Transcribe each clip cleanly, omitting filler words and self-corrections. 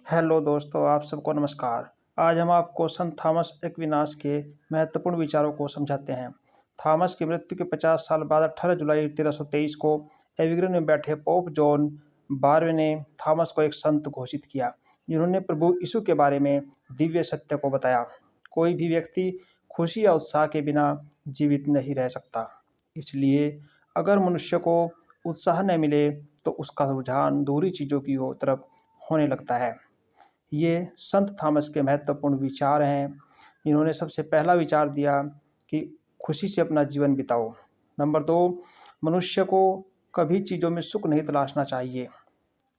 Hello दोस्तों, आप सबको नमस्कार। आज हम आपको संत थॉमस एक्विनास के महत्वपूर्ण विचारों को समझाते हैं। थॉमस की मृत्यु के 50 साल बाद 18 जुलाई 1323 को एविग्न में बैठे पोप जॉन 12वें ने थॉमस को एक संत घोषित किया, जिन्होंने प्रभु यीशु के बारे में दिव्य सत्य को बताया। कोई भी व्यक्ति खुशी या उत्साह के बिना जीवित नहीं रह सकता। इसलिए अगर मनुष्य को उत्साह न मिले तो उसका रुझान दूसरी चीज़ों की तरफ होने लगता है। ये संत थॉमस के महत्वपूर्ण विचार हैं। इन्होंने सबसे पहला विचार दिया कि खुशी से अपना जीवन बिताओ। नंबर 2, मनुष्य को कभी चीज़ों में सुख नहीं तलाशना चाहिए।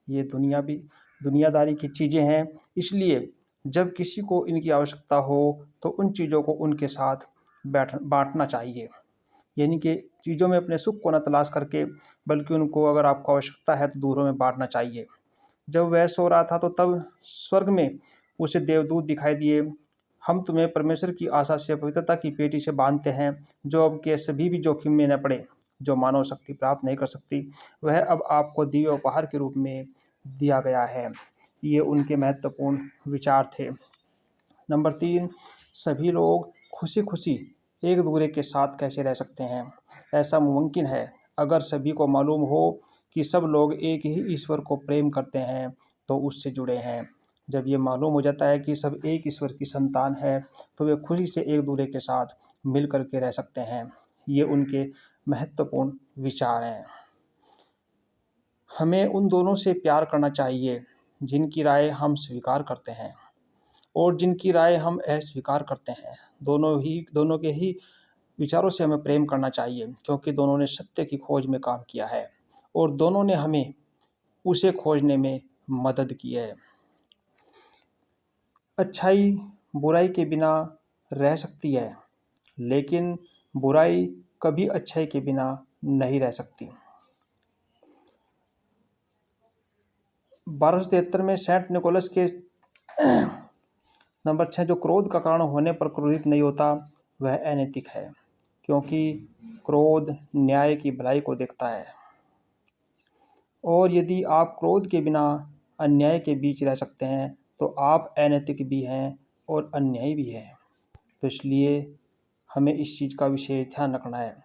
ये दुनियादारी की चीज़ें हैं, इसलिए जब किसी को इनकी आवश्यकता हो तो उन चीज़ों को उनके साथ बाँटना चाहिए। यानी कि चीज़ों में अपने सुख को न तलाश करके, बल्कि उनको अगर आपको आवश्यकता है तो दूसरों में बाँटना चाहिए। जब वह सो रहा था तो तब स्वर्ग में उसे देवदूत दिखाई दिए। हम तुम्हें परमेश्वर की आशा से पवित्रता की पेटी से बांधते हैं, जो अब के सभी भी जोखिम में न पड़े। जो मानव शक्ति प्राप्त नहीं कर सकती, वह अब आपको दिव्य उपहार के रूप में दिया गया है। ये उनके महत्वपूर्ण विचार थे। नंबर 3, सभी लोग खुशी खुशी एक दूसरे के साथ कैसे रह सकते हैं। ऐसा मुमकिन है अगर सभी को मालूम हो कि सब लोग एक ही ईश्वर को प्रेम करते हैं तो उससे जुड़े हैं। जब ये मालूम हो जाता है कि सब एक ईश्वर की संतान है तो वे खुशी से एक दूसरे के साथ मिल कर के रह सकते हैं। ये उनके महत्वपूर्ण विचार हैं। हमें उन दोनों से प्यार करना चाहिए जिनकी राय हम स्वीकार करते हैं और जिनकी राय हम अस्वीकार करते हैं। दोनों के ही विचारों से हमें प्रेम करना चाहिए, क्योंकि दोनों ने सत्य की खोज में काम किया है और दोनों ने हमें उसे खोजने में मदद की है। अच्छाई बुराई के बिना रह सकती है, लेकिन बुराई कभी अच्छाई के बिना नहीं रह सकती। 1273 में सेंट निकोलस के नंबर 6, जो क्रोध का कारण होने पर क्रोधित नहीं होता वह अनैतिक है, क्योंकि क्रोध न्याय की भलाई को देखता है। और यदि आप क्रोध के बिना अन्याय के बीच रह सकते हैं तो आप अनैतिक भी हैं और अन्यायी भी हैं। तो इसलिए हमें इस चीज़ का विशेष ध्यान रखना है।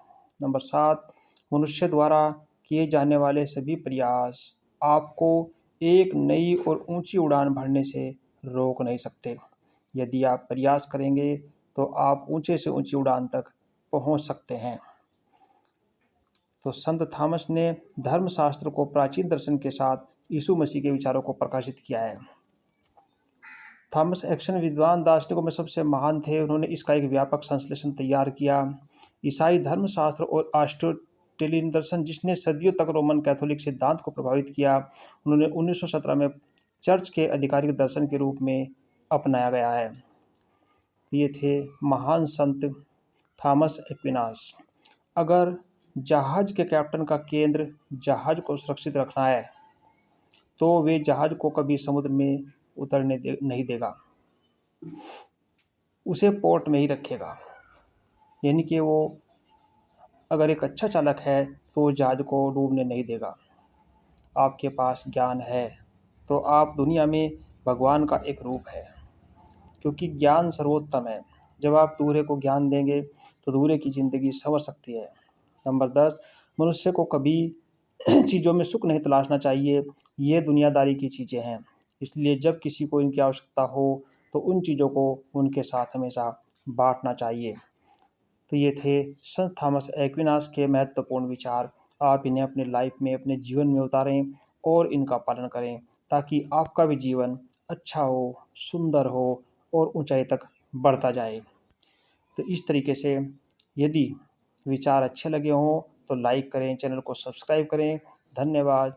नंबर 7, मनुष्य द्वारा किए जाने वाले सभी प्रयास आपको एक नई और ऊंची उड़ान भरने से रोक नहीं सकते। यदि आप प्रयास करेंगे तो आप ऊंचे से ऊंची उड़ान तक पहुंच सकते हैं। तो संत थॉमस ने धर्मशास्त्र को प्राचीन दर्शन के साथ यीशु मसीह के विचारों को प्रकाशित किया है। थॉमस एक्शन विद्वान दार्शनिकों में सबसे महान थे। उन्होंने इसका एक व्यापक संश्लेषण तैयार किया। ईसाई धर्मशास्त्र और अरिस्टोटेलियन दर्शन, जिसने सदियों तक रोमन कैथोलिक सिद्धांत को प्रभावित किया, उन्होंने 1917 में चर्च के आधिकारिक दर्शन के रूप में अपनाया गया है। ये थे महान संत थॉमस एक्विनास। अगर जहाज के कैप्टन का केंद्र जहाज को सुरक्षित रखना है तो वे जहाज को कभी समुद्र में उतरने नहीं देगा, उसे पोर्ट में ही रखेगा। यानी कि वो अगर एक अच्छा चालक है तो वो जहाज को डूबने नहीं देगा। आपके पास ज्ञान है तो आप दुनिया में भगवान का एक रूप है, क्योंकि ज्ञान सर्वोत्तम है। जब आप दूसरे को ज्ञान देंगे तो दूसरे की ज़िंदगी संवर सकती है। नंबर 10, मनुष्य को कभी चीज़ों में सुख नहीं तलाशना चाहिए। ये दुनियादारी की चीज़ें हैं, इसलिए जब किसी को इनकी आवश्यकता हो तो उन चीज़ों को उनके साथ हमेशा बांटना चाहिए। तो ये थे संत थॉमस एक्विनास के महत्वपूर्ण विचार। आप इन्हें अपने लाइफ में, अपने जीवन में उतारें और इनका पालन करें, ताकि आपका भी जीवन अच्छा हो, सुंदर हो और ऊंचाई तक बढ़ता जाए। तो इस तरीके से यदि विचार अच्छे लगे हों तो लाइक करें, चैनल को सब्सक्राइब करें। धन्यवाद।